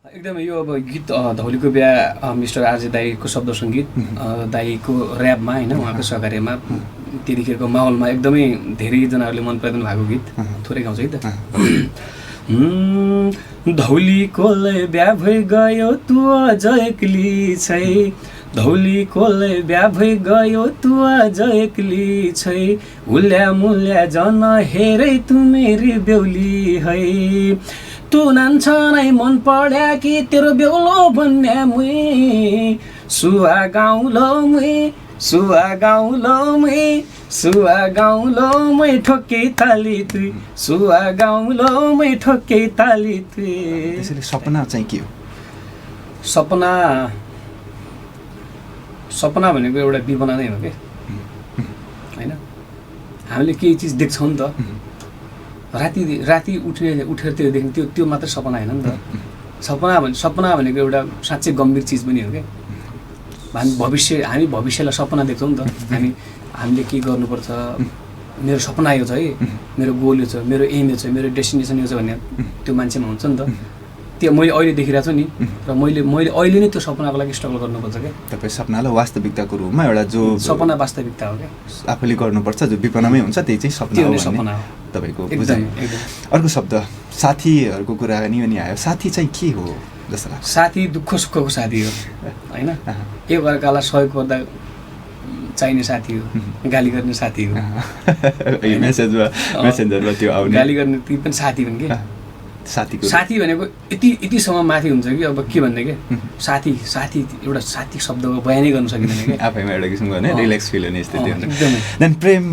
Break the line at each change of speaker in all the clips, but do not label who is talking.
एकदमै यो अब गीत धौलीको बिहा मिस्टर आरजे दाईको शब्द सङ्गीत दाईको ऱ्यापमा होइन उहाँको सहकार्यमा त्यतिखेरको माहौलमा एकदमै धेरैजनाहरूले मन पराइदिनु भएको गीत थोरै गाउँछ है त धौलीकोले बिहा भइ गयो तु अझ एक्ली छै धौलीकोले बिहा भइ गयो तु अझ एक्ली छै हुल्या मुल्या जन हेरै तु मेरी बेहुली है तू नान्छनै मन पड्या कि तेरो बेहुलो बन्या मुई सुवा गाउँलो मुई सुवा गाउँलो मुई सुवा गाउँलो मै ठोके ताली तुई सुवा गाउँलो मै ठोके ताली तुई।
त्यसैले सपना चाहिँ के हो?
सपना सपना भनेको एउटा विपना नै हो के होइन। हामीले केही चिज देख्छौँ नि त राति उठेर त्यो देख्ने त्यो मात्र सपना होइन नि त। सपना भनेको एउटा साँच्चै गम्भीर चिज पनि हो क्या। हामी भविष्यलाई सपना देख्छौँ नि त। हामीले के गर्नुपर्छ, मेरो सपना यो छ है, मेरो गोल यो छ, मेरो एम यो छ, मेरो डेस्टिनेसन यो छ भन्ने त्यो मान्छेमा हुन्छ नि त। त्यो मैले अहिले देखिरहेको छु नि र मैले अहिले नै त्यो सपनाको लागि स्ट्रगल गर्नुपर्छ क्या।
तपाईँ सपनालाई वास्तविकताको रूपमा एउटा जो
सपना वास्तविकता हो क्या,
आफूले गर्नुपर्छ जो विपनामै हुन्छ त्यही चाहिँ सपना हो तपाईँको बुझाइ। अर्को शब्द साथीहरूको कुराकानी पनि आयो। साथी चाहिँ के हो जस्तो लाग्छ? साथी
दुःख सुखको साथी हो होइन। एकअर्कालाई सहयोग गर्दा चाहिने साथी हो, गाली गर्ने साथी हो,
मेसेन्जरमा त्यो आउने
गाली गर्ने ती पनि साथी हुन् कि। साथी भनेको यतिसम्म माथि हुन्छ कि अब के भन्ने के साथी एउटा साथी शब्दको बयानै गर्न सकिँदैन कि
आफैमा एउटा किसिमको होइन रिल्याक्स फिल हुने स्थिति हुन्छ। देन प्रेम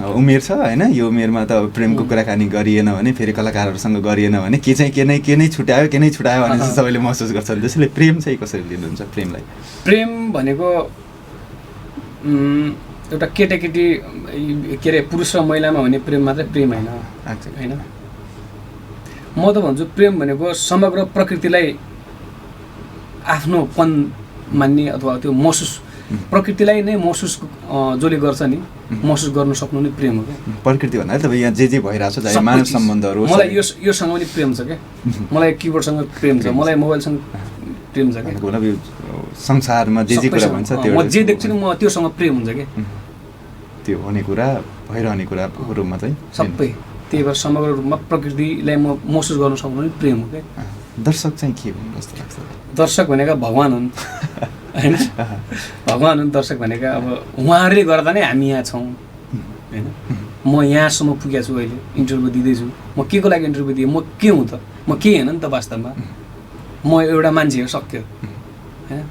उमेर छ होइन, यो उमेरमा त प्रेमको कुराकानी गरिएन भने फेरि कलाकारहरूसँग गरिएन भने के चाहिँ के नै छुट्यायो भने चाहिँ सबैले महसुस गर्छन्। त्यसैले प्रेम चाहिँ कसरी लिनुहुन्छ प्रेमलाई?
प्रेम भनेको एउटा केटाकेटी के अरे पुरुष र महिलामा हुने प्रेम मात्रै प्रेम होइन होइन। म त भन्छु प्रेम भनेको समग्र प्रकृतिलाई आफ्नोपन मान्ने अथवा त्यो महसुस प्रकृतिलाई नै महसुस जसले गर्छ नि महसुस गर्न सक्नु नै प्रेम हो क्या।
प्रकृति भन्दा तपाईँ यहाँ जे भइरहेको छ मानव सम्बन्धहरू
मलाई योसँग पनि प्रेम छ क्या। मलाई किबोर्डसँग प्रेम छ, मलाई मोबाइलसँग प्रेम छ क्या।
संसारमा जे कुरा भन्छ त्यो
म जे देख्छु नि म त्योसँग प्रेम हुन्छ क्या।
त्यो हुने कुरा भइरहने कुराको रूपमा चाहिँ
सबै त्यही भएर समग्र रूपमा प्रकृतिलाई म महसुस गर्न सक्नु पनि प्रेम हो क्या।
दर्शक चाहिँ के हुन् जस्तो लाग्छ?
दर्शक भनेका भगवान् हुन् होइन। भगवान् हुन् दर्शक भनेका। अब उहाँहरूले गर्दा नै हामी यहाँ छौँ होइन। म यहाँसम्म पुगेको छु, अहिले इन्टरभ्यू दिँदैछु। म के को लागि इन्टरभ्यू दिएँ? म के हुँ त? म के होइन नि त वास्तवमा। म एउटा मान्छे हो, सक्यो होइन।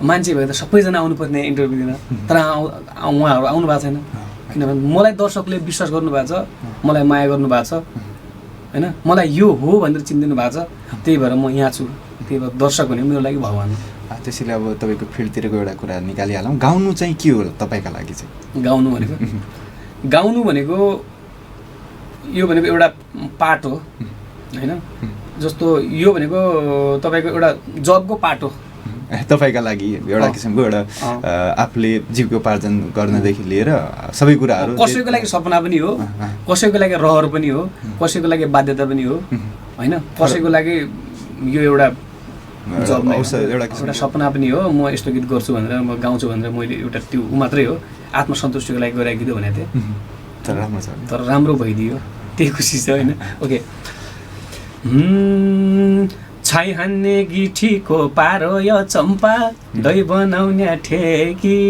मान्छे भए त सबैजना आउनुपर्ने इन्टरभ्यू दिन, तर उहाँहरू आउनु भएको छैन। किनभने मलाई दर्शकले विश्वास गर्नुभएको छ, मलाई माया गर्नुभएको छ होइन, मलाई यो हो भनेर चिनिदिनु भएको छ। त्यही भएर म यहाँ छु। त्यही भएर दर्शक भनेको मेरो लागि भगवान् हो।
त्यसैले अब तपाईँको फिल्डतिरको एउटा कुरा निकालिहालौँ। गाउनु चाहिँ के हो तपाईँका लागि चाहिँ?
गाउनु भनेको यो भनेको एउटा पार्ट हो होइन। जस्तो यो भनेको तपाईँको एउटा जबको पार्ट हो
तपाईँका लागि। एउटा किसिमको एउटा आफूले जीविकोपार्जन गर्नदेखि लिएर सबै कुराहरू।
कसैको लागि सपना पनि हो, कसैको लागि रहर पनि हो, कसैको लागि बाध्यता पनि हो होइन। कसैको लागि यो एउटा एउटा सपना पनि हो। म यस्तो गीत गर्छु भनेर, म गाउँछु भनेर मैले एउटा त्यो मात्रै हो, आत्मसन्तुष्टिको लागि गरेको गीत भनेको थिएँ। तर राम्रो भइदियो, त्यही खुसी छ होइन। ओके। छाई हान्ने गिठीको पारो यो चम्पा दही बनाउने ठेकी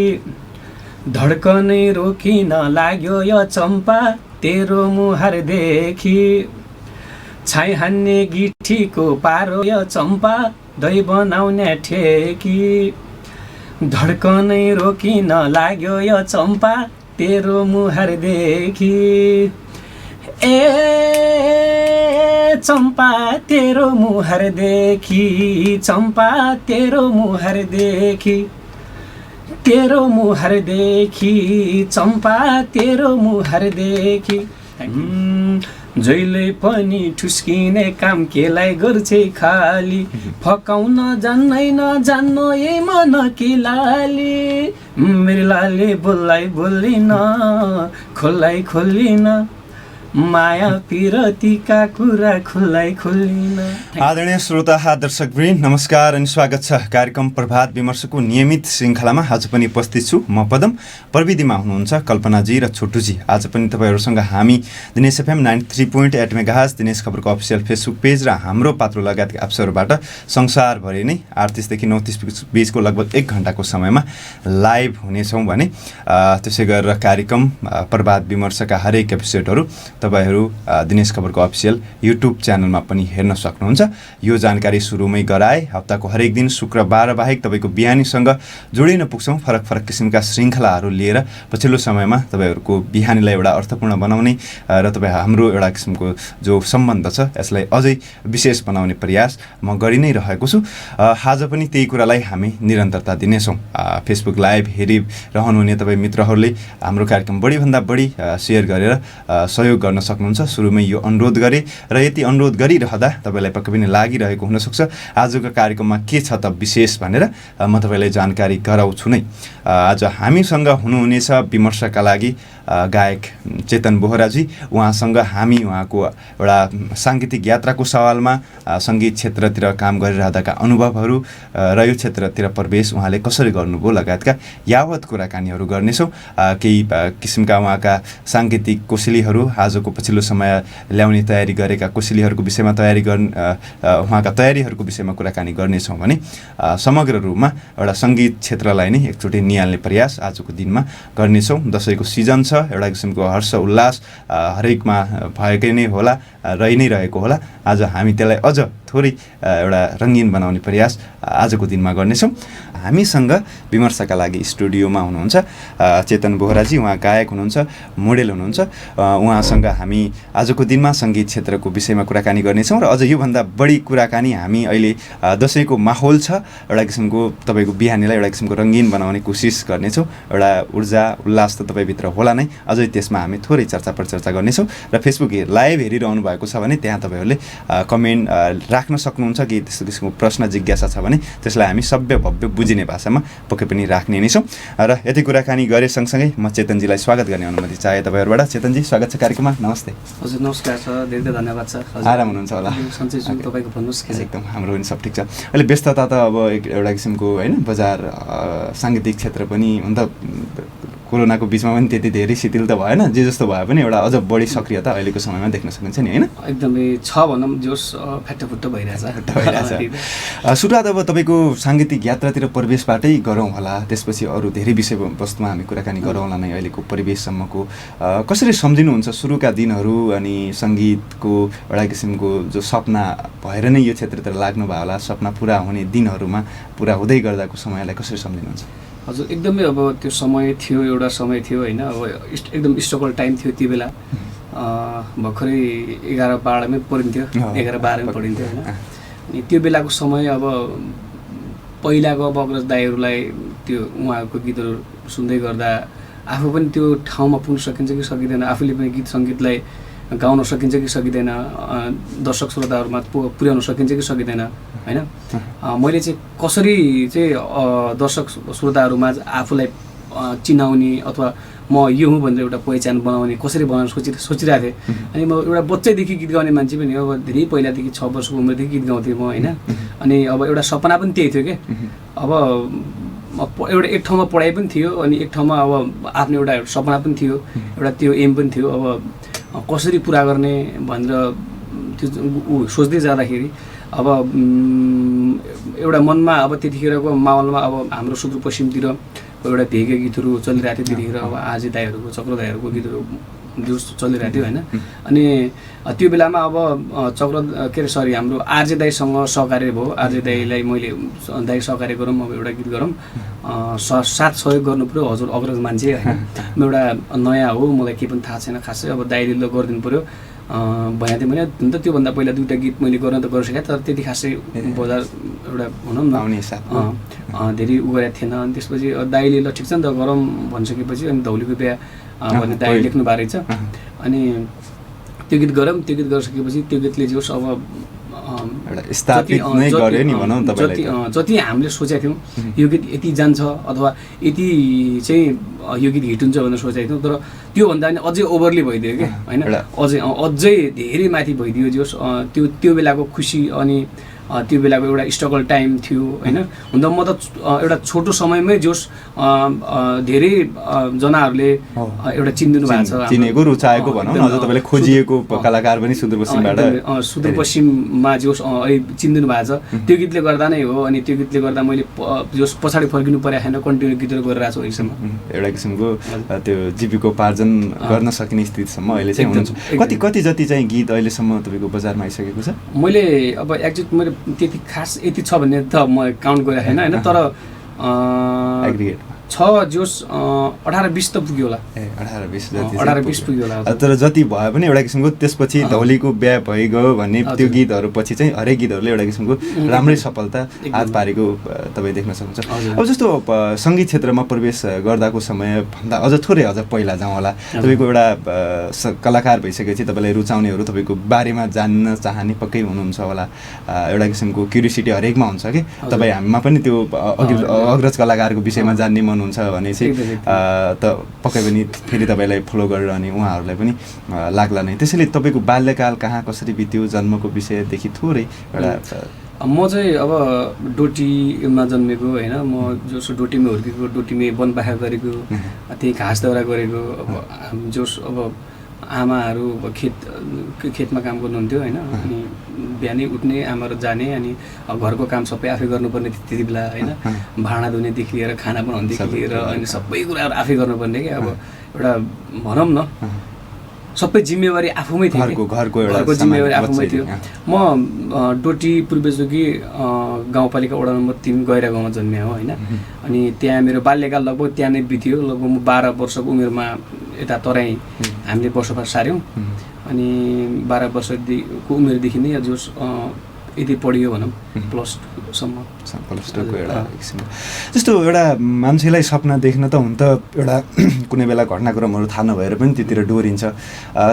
धड्कनै रोकिन लाग्यो यो चम्पा तेरो मुहार देखि। छाई हान्ने गिठीको पारो यो चम्पा दही बनाउने ठेकी धड्कनै रोकिन लाग्यो यो चम्पा तेरो मुहार देखि। चम्पा तेरो मुहार देखि, चम्पा तेरो मुहार देखि, तेरो मुहार देखि, चम्पा तेरो मुहार देखि। जहिले पनि ठुस्किने काम केलाई गर्छे खाली, फकाउन जान्नु ए मन कि लाली। मेरो लाली बोल्लाई बोल्लिन, खोल्लाई खोल्लिन, माया पिरतीका कुरा खुल्लै खुल्लिन।
आदरणीय श्रोता दर्शकवृन्द नमस्कार अनि स्वागत छ कार्यक्रम प्रभात विमर्शको नियमित श्रृङ्खलामा। आज पनि उपस्थित छु म पदम, प्रविधिमा हुनुहुन्छ कल्पनाजी र छोटुजी। आज पनि तपाईँहरूसँग हामी दिनेश एफएम 93.8 मेगाहर्ज, दिनेश खबरको अफिसियल फेसबुक पेज र हाम्रो पात्रो लगायतका एप्सहरूबाट संसारभरि नै 38 देखि 39 बीचको लगभग 1 घण्टाको समयमा लाइभ हुनेछौँ भने त्यसै गरेर कार्यक्रम प्रभात विमर्शका हरेक एपिसोडहरू तपाईहरू दिनेश खबरको अफिसियल युट्युब च्यानलमा पनि हेर्न सक्नुहुन्छ। यो जानकारी सुरुमै गराए हप्ताको हरेक दिन शुक्रबार बाहेक तपाईँको बिहानीसँग जोडिन पुग्छौँ फरक फरक किसिमका श्रृङ्खलाहरू लिएर। पछिल्लो समयमा तपाईँहरूको बिहानीलाई एउटा अर्थपूर्ण बनाउने र तपाईँ हाम्रो एउटा किसिमको जो सम्बन्ध छ यसलाई अझै विशेष बनाउने प्रयास म गरि नै रहेको छु। आज पनि त्यही कुरालाई हामी निरन्तरता दिनेछौँ। फेसबुक लाइभ हेरिरहनुहुने तपाईँ मित्रहरूले हाम्रो कार्यक्रम बढीभन्दा बढी सेयर गरेर सहयोग गर्न सक्नुहुन्छ। सुरुमै यो अनुरोध गरेँ र यति अनुरोध गरिरहँदा तपाईँलाई पक्कै पनि लागिरहेको हुनसक्छ आजको कार्यक्रममा के छ त विशेष भनेर म तपाईँलाई जानकारी गराउँछु नै। आज हामीसँग हुनुहुनेछ विमर्शका लागि गायक चेतन बोहराजी। उहाँसँग हामी उहाँको एउटा साङ्गीतिक यात्राको सवालमा सङ्गीत क्षेत्रतिर काम गरिरहँदाका अनुभवहरू र यो क्षेत्रतिर प्रवेश उहाँले कसरी गर्नुभयो लगायतका यावत कुराकानीहरू गर्नेछौँ। केही किसिमका उहाँका साङ्गीतिक कोसेलीहरू, आजको पछिल्लो समय ल्याउने तयारी गरेका कोसेलीहरूको विषयमा उहाँका तयारीहरूको विषयमा कुराकानी गर्नेछौँ भने समग्र रूपमा एउटा सङ्गीत क्षेत्रलाई नै एकचोटि निहाल्ने प्रयास आजको दिनमा गर्नेछौँ। दसैँको सिजन छ, एउटा किसिमको हर्ष उल्लास हरेकमा भएकै नै होला, रहि नै रहेको होला। आज हामी त्यसलाई अझ थोरै एउटा रङ्गीन बनाउने प्रयास आजको दिनमा गर्नेछौँ। हामीसँग विमर्शका लागि स्टुडियोमा हुनुहुन्छ चेतन बोहराजी। उहाँ गायक हुनुहुन्छ, मोडेल हुनुहुन्छ। उहाँसँग हामी आजको दिनमा सङ्गीत क्षेत्रको विषयमा कुराकानी गर्नेछौँ र अझ योभन्दा बढी कुराकानी हामी अहिले दसैँको माहौल छ, एउटा किसिमको तपाईँको बिहानीलाई एउटा किसिमको रङ्गीन बनाउने कोसिस गर्नेछौँ। एउटा ऊर्जा उल्लास त तपाईँभित्र होला नै, अझै त्यसमा हामी थोरै चर्चा परिचर्चा गर्नेछौँ। र फेसबुक लाइभ हेरिरहनु भएको छ भने त्यहाँ तपाईँहरूले कमेन्ट राख्न सक्नुहुन्छ कि त्यस्तो किसिमको प्रश्न जिज्ञासा छ भने त्यसलाई हामी सभ्य भव्य बुझिने भाषामा पक्कै पनि राख्ने नै छौँ। र यति कुराकानी गरे सँगसँगै म चेतनजीलाई स्वागत गर्ने अनुमति चाहे तपाईँहरूबाट। चेतनजी स्वागत छ कार्यक्रममा। नमस्ते।
हजुर नमस्कार छ, धेरै धेरै धन्यवाद छ।
आराम हुनुहुन्छ होला?
सन्चै छु, तपाईँको भन्नुहोस्।
एकदम हाम्रो पनि सब ठिक छ। अहिले व्यस्तता त अब एउटा किसिमको होइन, बजार साङ्गीतिक क्षेत्र पनि हुन त कोरोनाको बिचमा पनि त्यति धेरै शिथिल त भएन, जे जस्तो भए पनि एउटा अझ बढी सक्रियता अहिलेको समयमा देख्न सकिन्छ नि, होइन? एकदमै
छ भनौँ, जोस फ्याट्टफुट्ट भइरहेछ।
सुरुवात अब तपाईँको साङ्गीतिक यात्रातिर प्रवेशबाटै गरौँ होला, त्यसपछि अरू धेरै विषयवस्तुमा हामी कुराकानी गरौँला नै। अहिलेको परिवेशसम्मको कसरी सम्झिनुहुन्छ सुरुका दिनहरू अनि सङ्गीतको एउटा किसिमको जो सपना भएर नै यो क्षेत्रतिर लाग्नु भयो होला, सपना पुरा हुने दिनहरूमा पुरा हुँदै गर्दाको समयलाई कसरी सम्झिनुहुन्छ?
हजुर एकदमै अब त्यो समय थियो, एउटा समय थियो होइन, अब एकदम स्ट्रगल टाइम थियो त्यो बेला। भर्खरै 11-12मै पढिन्थ्यो, 11-12मै पढिन्थ्यो होइन। अनि त्यो बेलाको समय अब पहिलाको अब अग्रज दाइहरूलाई त्यो उहाँहरूको गीतहरू सुन्दै गर्दा आफू पनि त्यो ठाउँमा पुग्न सकिन्छ कि सकिँदैन, आफूले पनि गीत सङ्गीतलाई गाउन सकिन्छ कि सकिँदैन, दर्शक श्रोताहरूमा पुर्याउन सकिन्छ कि सकिँदैन होइन। मैले चाहिँ कसरी चाहिँ दर्शक श्रोताहरूमा आफूलाई चिनाउने अथवा म यो हुँ भनेर एउटा पहिचान बनाउने कसरी बनाउन सोचिरहेको थिएँ। अनि म एउटा बच्चैदेखि गीत गाउने मान्छे पनि हो, धेरै पहिलादेखि 6 वर्षको उमेरदेखि गीत गाउँथेँ म होइन। अनि अब एउटा सपना पनि त्यही थियो कि अब एउटा एक ठाउँमा पढाइ पनि थियो अनि एक ठाउँमा अब आफ्नो एउटा सपना पनि थियो, एउटा त्यो एम पनि थियो। अब कसरी पुरा गर्ने भनेर त्यो सोच्दै जाँदाखेरि अब एउटा मनमा अब त्यतिखेरको माहौलमा अब हाम्रो सुदूरपश्चिमतिर एउटा भेगे गीतहरू चलिरहेको थियो त्यतिखेर। अब आजी दाईहरूको, चक्र दाईहरूको गीतहरू जोस चलिरहेको थियो होइन। अनि त्यो बेलामा अब हाम्रो आरजे दाईसँग सहकार्य भयो। आरजे दाईलाई मैले दाई सहकार्य गरौँ, अब एउटा गीत गरौँ, साथ सहयोग गर्नु पऱ्यो, हजुर अग्रज मान्छे होइन, म एउटा नयाँ हो, मलाई केही पनि थाहा छैन खासै, अब दाईले ल गरिदिनु पऱ्यो भइहाल्थ्यो भने। हुन त त्योभन्दा पहिला 2टा गीत मैले गर्न त गरिसकेँ, तर त्यति खासै बजार एउटा भनौँ न धेरै उ गरेको थिएन। अनि त्यसपछि दाईले ल ठिक छ नि त गरौँ भनिसकेपछि अनि धौलीको बिहा भन्ने दाई लेख्नु भएको रहेछ। अनि त्यो गीत गरौँ, त्यो गीत गरिसकेपछि त्यो गीतले जोस् अब
एउटा स्थापित नै गर्यो नि भनौँ तपाईँलाई
जति हामीले सोचेका थियौँ यो गीत यति जान्छ अथवा यति चाहिँ यो गीत हिट हुन्छ भनेर सोचेका थियौँ, तर त्योभन्दा पनि अझै ओभरली भइदियो कि होइन, अझै धेरै माथि भइदियो। जोस् त्यो बेलाको खुसी अनि त्यो बेलाको एउटा स्ट्रगल टाइम थियो होइन। हुन त म त एउटा छोटो समयमै जोस् धेरै जनाहरूले एउटा चिनिदिनु भएको छ,
चिनेको रुचाएको भनौँ न, अझ तपाईँले खोजिएको कलाकार पनि
सुदूरपश्चिममा जोस् अहिले चिनिदिनु भएको छ। त्यो गीतले गर्दा नै हो, अनि त्यो गीतले गर्दा मैले जोस् पछाडि फर्किनु परेको छैन, कन्टिन्यू गीतहरू गरिरहेको छु अहिलेसम्म।
एउटा किसिमको त्यो जीविकोपार्जन गर्न सकिने स्थितिसम्म अहिले चाहिँ हुनुहुन्छ। कति जति चाहिँ गीत अहिलेसम्म तपाईँको बजारमा आइसकेको छ?
मैले अब एक्ज्याक्ट मैले त्यति खास यति छ भन्ने त म काउन्ट गरेको छैन होइन, तर
एग्रिगेट
छ जोस् 18-20 त पुग्यो होला। 18-20 पुग्यो होला।
तर जति भए पनि एउटा किसिमको त्यसपछि धौलीको बिहा भइगयो भन्ने त्यो गीतहरू पछि चाहिँ हरेक गीतहरूले एउटा किसिमको राम्रै सफलता हात पारेको तपाईँ देख्न सक्नुहुन्छ। अब जस्तो सङ्गीत क्षेत्रमा प्रवेश गर्दाको समयभन्दा अझ थोरै अझ पहिला जाउँ होला, तपाईँको एउटा कलाकार भइसकेपछि तपाईँलाई रुचाउनेहरू तपाईँको बारेमा जान्न चाहने पक्कै हुनुहुन्छ होला। एउटा किसिमको क्युरियोसिटी हरेकमा हुन्छ कि तपाईँ हामीमा पनि त्यो अग्रज कलाकारको विषयमा जान्ने मन हुन्छ भने चाहिँ त पक्कै पनि फेरि तपाईँलाई फलो गरिरहने उहाँहरूलाई पनि लाग्ला नै। त्यसैले तपाईँको बाल्यकाल कहाँ कसरी बित्यो, जन्मको विषयदेखि थोरै एउटा
म चाहिँ अब डोटीमा जन्मेको होइन, म जोस डोटीमै हुर्केको, डोटीमै वनपाखा गरेको, त्यही घाँस दाउरा गरेको। अब जोस अब आमाहरू खेतमा काम गर्नुहुन्थ्यो होइन, अनि बिहानै उठ्ने आमाहरू जाने, अनि घरको काम सबै आफै गर्नुपर्ने त्यति बेला होइन, भाँडा धुनेदेखि लिएर खाना बनाउनेदेखि लिएर अनि सबै कुराहरू आफै गर्नुपर्ने कि अब एउटा भनौँ न सबै जिम्मेवारी आफूमै थियो, घरको जिम्मेवारी आफूमै थियो। म डोटी पूर्वजोगी गाउँपालिका वडा नम्बर 3 गैरा गाउँमा जन्मिएँ हो होइन, अनि त्यहाँ मेरो बाल्यकाल लगभग त्यहाँ नै बित्यो। लगभग म 12 वर्षको उमेरमा यता तराई हामीले बसोबास सार्यौँ, अनि 12 वर्षको उमेरदेखि नै जोस यदि पढियो भनौँ +2सम्म।
+2को एउटा किसिमको जस्तो एउटा मान्छेलाई सपना देख्न त हुन त एउटा कुनै बेला घटनाक्रमहरू थाहा नभएर पनि त्यतिर डोरिन्छ,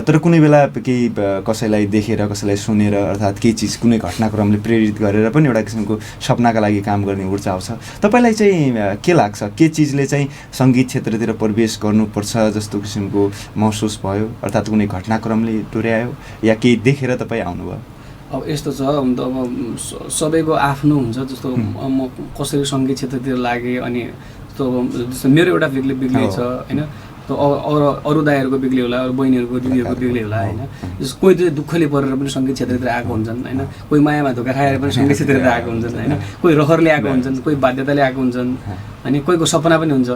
तर कुनै बेला केही कसैलाई देखेर कसैलाई सुनेर अर्थात् केही चिज कुनै घटनाक्रमले प्रेरित गरेर पनि एउटा किसिमको सपनाका लागि काम गर्ने ऊर्जा आउँछ। तपाईँलाई चाहिँ के लाग्छ, के चिजले चाहिँ सङ्गीत क्षेत्रतिर प्रवेश गर्नुपर्छ जस्तो किसिमको महसुस भयो, अर्थात् कुनै घटनाक्रमले डोर्यायो या केही देखेर तपाईँ आउनुभयो?
अब यस्तो छ, अब सबैको आफ्नो हुन्छ। जस्तो म कसरी सङ्गीत क्षेत्रतिर लागेँ, अनि जस्तो मेरो एउटा बिग्ले छ होइन, त अरू दाइहरूको बिग्ले होला, अरू बहिनीहरूको दिदीहरूको बिग्ले होला होइन। जस्तो कोही चाहिँ दुःखले परेर पनि सङ्गीत क्षेत्रतिर आएको हुन्छन् होइन, कोही मायामा धोका खाएर पनि सङ्गीत क्षेत्रतिर आएको हुन्छन् होइन, कोही रहरले आएको हुन्छन्, कोही बाध्यताले आएको हुन्छन्, अनि कोहीको सपना पनि हुन्छ।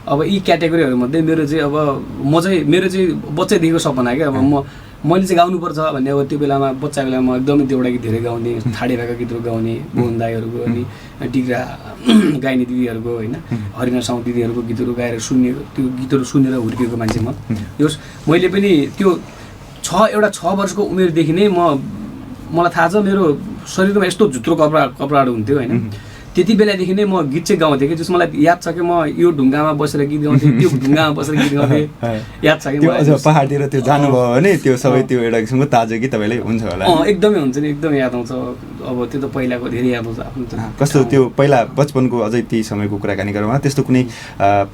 अब यी क्याटेगोरीहरूमध्ये मेरो चाहिँ मेरो चाहिँ बच्चैदेखिको सपना क्या। अब मैले चाहिँ गाउनुपर्छ भन्ने, अब त्यो बेलामा बच्चा बेलामा एकदमै देउडा गीत धेरै गाउने, ठाडे भएका गीतहरू गाउने, भुवन दाईहरूको अनि डिग्रा गाइने दिदीहरूको होइन, हरिना साउँ दिदीहरूको गीतहरू गाएर त्यो गीतहरू सुनेर हुर्किएको मान्छे म। मैले पनि त्यो 6 वर्षको उमेरदेखि नै मलाई थाहा छ मेरो शरीरमा यस्तो झुत्रो कपडाहरू हुन्थ्यो होइन, त्यति बेलादेखि नै म गीत चाहिँ गाउँथेँ कि। जस मलाई याद छ कि म यो ढुङ्गामा बसेर गीत गाउँथेँ, त्यो ढुङ्गामा बसेर गीत गाउँथेँ, याद छ कि
त्यो पहाडतिर त्यो जानुभयो भने त्यो सबै त्यो एउटा किसिमको ताजगी तपाईँलाई हुन्छ होला?
एकदमै हुन्छ नि, एकदमै याद आउँछ। अब त्यो त पहिलाको धेरै याद आउँछ आफ्नो।
कस्तो त्यो पहिला बचपनको अझै त्यही समयको कुराकानी गरौँ, त्यस्तो कुनै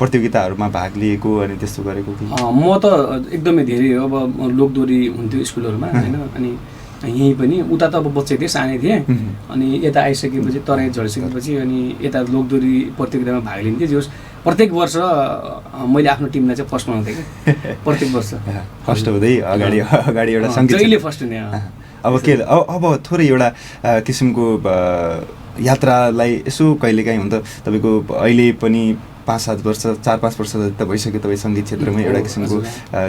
प्रतियोगिताहरूमा भाग लिएको अनि त्यस्तो गरेको कि?
म त एकदमै धेरै, अब लोकदोरी हुन्थ्यो स्कुलहरूमा होइन, अनि यहीँ पनि उता त अब बच्चे थिएँ, सानै थिएँ, अनि यता आइसकेपछि तराई झरिसकेपछि अनि यता लोकदोरी प्रतियोगितामा भाग लिन्थेँ। जोस् प्रत्येक वर्ष मैले आफ्नो टिमलाई चाहिँ फर्स्ट बनाउँथेँ कि, प्रत्येक वर्ष
फर्स्ट हुँदै अगाडि एउटा सङ्गीत
जहिले फर्स्ट हुने।
अब थोरै एउटा किसिमको यात्रालाई यसो कहिलेकाहीँ हुन त तपाईँको अहिले पनि 5-7 वर्ष 4-5 वर्ष जति त भइसक्यो तपाईँ सङ्गीत क्षेत्रमै एउटा किसिमको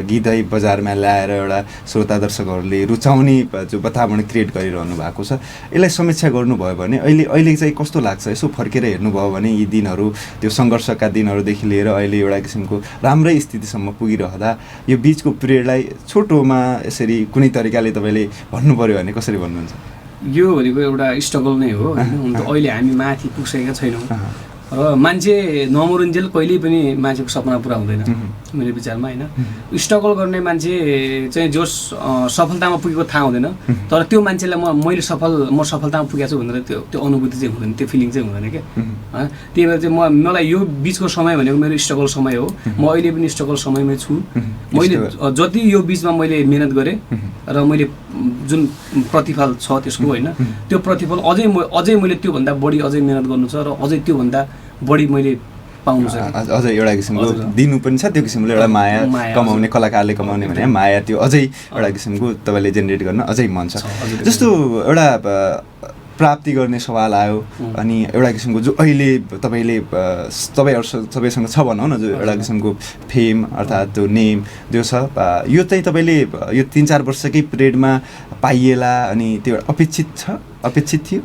गीतै बजारमा ल्याएर एउटा श्रोता दर्शकहरूले रुचाउने जो वातावरण क्रिएट गरिरहनु भएको छ, यसलाई समीक्षा गर्नुभयो भने अहिले चाहिँ कस्तो लाग्छ? यसो फर्केर हेर्नुभयो भने यी दिनहरू, त्यो सङ्घर्षका दिनहरूदेखि लिएर अहिले एउटा किसिमको राम्रै स्थितिसम्म पुगिरहँदा यो बिचको पिरियडलाई छोटोमा यसरी कुनै तरिकाले तपाईँले भन्नु पऱ्यो भने कसरी भन्नुहुन्छ?
यो भनेको एउटा स्ट्रगल नै हो। अहिले हामी माथि पुगिसकेका छैनौँ, र मान्छे नमरुन्जेल कहिल्यै पनि मान्छेको सपना पुरा हुँदैन मेरो विचारमा होइन। स्ट्रगल गर्ने मान्छे चाहिँ जोस सफलतामा पुगेको थाहा हुँदैन, तर त्यो मान्छेलाई म सफलतामा पुगेको छु भनेर त्यो अनुभूति चाहिँ हुँदैन, त्यो फिलिङ चाहिँ हुँदैन क्या। त्यही भएर चाहिँ मलाई यो बिचको समय भनेको मेरो स्ट्रगल समय हो। म अहिले पनि स्ट्रगल समयमै छु। मैले जति यो बिचमा मैले मेहनत गरेँ र मैले जुन प्रतिफल छ त्यसको होइन, त्यो प्रतिफल अझै मैले त्योभन्दा बढी अझै मेहनत गर्नु छ र अझै त्योभन्दा बढी मैले पाउनु छ।
अझै एउटा किसिमको दिनु पनि छ, त्यो किसिमले एउटा माया कमाउने, कलाकारले कमाउने भने माया त्यो अझै एउटा किसिमको तपाईँले जेनेरेट गर्न अझै मन छ। जस्तो एउटा प्राप्ति गर्ने सवाल आयो अनि एउटा किसिमको जो अहिले तपाईँसँग छ भनौँ न, जो एउटा किसिमको फेम अर्थात् त्यो नेम जो छ, यो चाहिँ तपाईँले यो 3-4 वर्षकै पिरियडमा पाइएला अनि त्यो अपेक्षित थियो?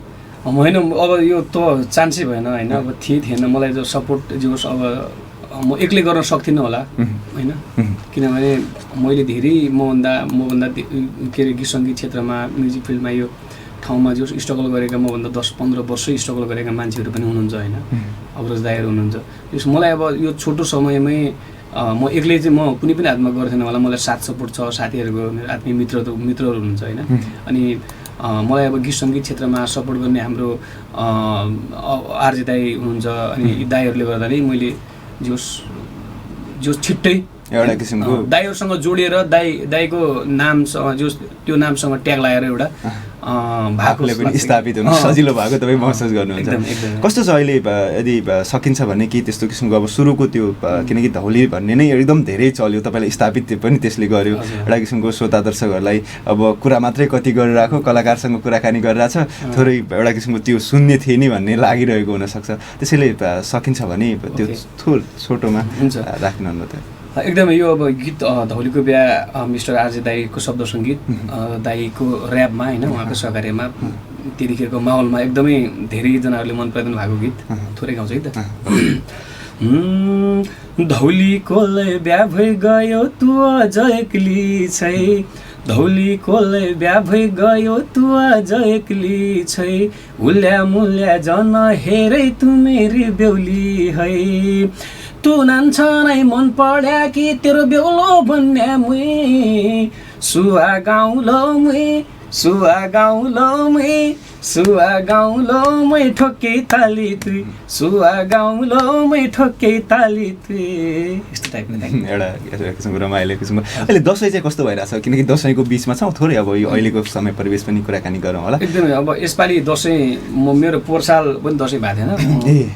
होइन, अब यो त चान्सै भएन होइन। अब थिएन मलाई जो सपोर्ट जो अब म एक्लै गर्न सक्थिनँ होला होइन, किनभने मैले धेरै मभन्दा के अरे गीत सङ्गीत क्षेत्रमा म्युजिक फिल्डमा यो ठाउँमा जो स्ट्रगल गरेका मभन्दा 10-15 वर्षै स्ट्रगल गरेका मान्छेहरू पनि हुनुहुन्छ होइन, अग्रज दाइहरू हुनुहुन्छ। त्यस मलाई अब यो छोटो समयमै म एक्लै चाहिँ म कुनै पनि हातमा गर्थेन होला, मलाई साथ सपोर्ट छ, साथीहरूको मेरो आत्मीय मित्रहरू हुनुहुन्छ होइन। अनि मलाई अब गीत सङ्गीत क्षेत्रमा सपोर्ट गर्ने हाम्रो आरजे दाई हुनुहुन्छ। अनि यी दाईहरूले गर्दा नै मैले जो छिट्टै
एउटा किसिमको
दाईहरूसँग जोडिएर दाईको नामसँग त्यो नामसँग ट्याग लगाएर एउटा
आफूले पनि स्थापित हुनु सजिलो भएको तपाईँ महसुस गर्नुहुन्छ। कस्तो छ अहिले, यदि सकिन्छ भने कि त्यस्तो किसिमको अब सुरुको त्यो किनकि धौली भन्ने नै एकदम धेरै चल्यो, तपाईँलाई स्थापित पनि त्यसले गर्यो, एउटा किसिमको श्रोता दर्शकहरूलाई अब कुरा मात्रै कति गरिरहेको, कलाकारसँग कुराकानी गरिरहेछ, थोरै एउटा किसिमको त्यो शून्य थिए नि भन्ने लागिरहेको हुनसक्छ। त्यसैले सकिन्छ भने त्यो छोटोमा राख्नुहुन्न त
एकदमै। यो अब गीत धौलीको बिहा मिस्टर आरजे दाईको शब्द सङ्गीत, दाईको ऱ्यापमा होइन, उहाँको सहकार्यमा त्यतिखेरको माहौलमा एकदमै धेरैजनाहरूले मन पराइदिनु भएको गीत थोरै गाउँछ है त। धौलीकोले बिहा भइ गयो तु अझ एक्ली छै, धौलीकोले बिहा भइ गयो तु अझ एक्ली छै, उल्या मुल्या जन हेरै तु मेरी बेहुली है, तू नान्छनै मन पड्या कि तेरो बेहुलो भन्ने मुई, सुवा गाउँलो मै ठोके ताली तुई, सुवा गाउँलो मै ठोके ताली तुई, यस्तो टाइपको
एउटा किसिमको रमाइलो किसिमको। अहिले दसैँ चाहिँ कस्तो भइरहेछ, किनकि दसैँको बिचमा छ थोरै अब यो अहिलेको समय परिवेश पनि कुराकानी गरौँ होला।
एकदमै अब यसपालि दसैँ मेरो पोहोर साल पनि दसैँ भएको थिएन,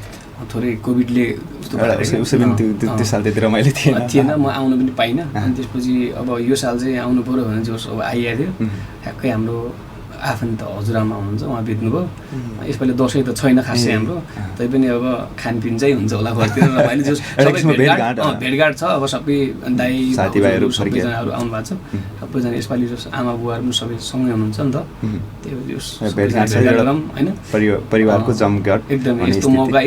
थोरै कोभिडले
उसै पनि त्यो साल त्यति रमाइलो
थिएन, म आउनु पनि पाइनँ। अनि त्यसपछि अब यो साल चाहिँ आउनु पऱ्यो भने जोस अब आइएको थियो। ठ्याक्कै हाम्रो आफन्त हजुरआमा हुनुहुन्छ, उहाँ बित्नुभयो। यसपालि दसैँ त छैन खासै हाम्रो, तैपनि अब खानपिन चाहिँ हुन्छ होला घरतिर रमाइलो, जोस भेटघाट छ। अब सबै दाई साथीभाइहरू सबैजनाहरू आउनु भएको छ, सबैजना यसपालि जोस आमा बुवाहरू पनि सबै सँगै हुनुहुन्छ नि त, त्यो होइन
परिवारको जमघट
एकदमै। यस्तो मौका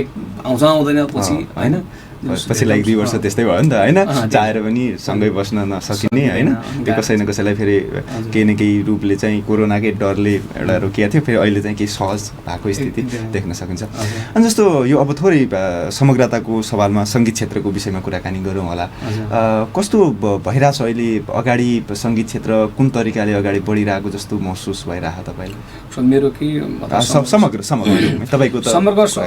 आउँछ आउँदैन पछि होइन,
पछि 2 वर्ष त्यस्तै भयो नि त होइन, चाहेर पनि सँगै बस्न नसकिने होइन, त्यो कसै न कसैलाई फेरि केही न केही रूपले चाहिँ कोरोनाकै डरले एउटा रोकिएको थियो, फेरि अहिले चाहिँ केही सहज भएको स्थिति देख्न सकिन्छ। अनि जस्तो यो अब थोरै समग्रताको सवालमा सङ्गीत क्षेत्रको विषयमा कुराकानी गरौँ होला। कस्तो भइरहेछ अहिले अगाडि सङ्गीत क्षेत्र, कुन तरिकाले अगाडि बढिरहेको जस्तो महसुस भइरहेको तपाईँले?
मेरो कि
समग्र तपाईँको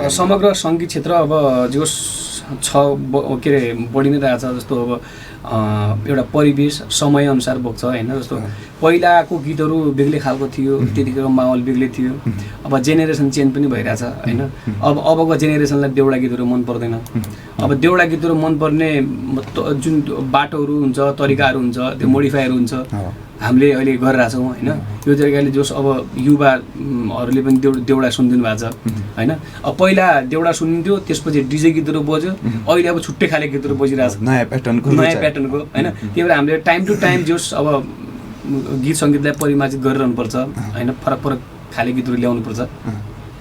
समग्र सङ्गीत क्षेत्र अब जोस के अरे बढी नै रहेछ। जस्तो अब एउटा परिवेश समयअनुसार बोक्छ होइन, जस्तो पहिलाको गीतहरू बेग्लै खालको थियो, त्यतिखेरको माहौल बेग्लै थियो। अब जेनेरेसन चेन्ज पनि भइरहेछ होइन, अबको जेनेरेसनलाई देउडा गीतहरू मन पर्दैन। अब देउडा गीतहरू मनपर्ने जुन बाटोहरू हुन्छ, तरिकाहरू हुन्छ, त्यो मोडिफायर हुन्छ, हामीले अहिले गरिरहेछौँ होइन। यो तरिकाले जोस अब युवाहरूले पनि देउडा सुनिदिनु भएको छ होइन। अब पहिला देउडा सुनिन्थ्यो, त्यसपछि डिजे गीतहरू बज्यो, अहिले अब छुट्टै खाले गीतहरू बजिरहेछ,
नयाँ प्याटर्नको
होइन। त्यही भएर हामीले टाइम टु टाइम जोस अब गीत सङ्गीतलाई परिमार्जित गरिरहनुपर्छ होइन, फरक खाले गीतहरू ल्याउनुपर्छ।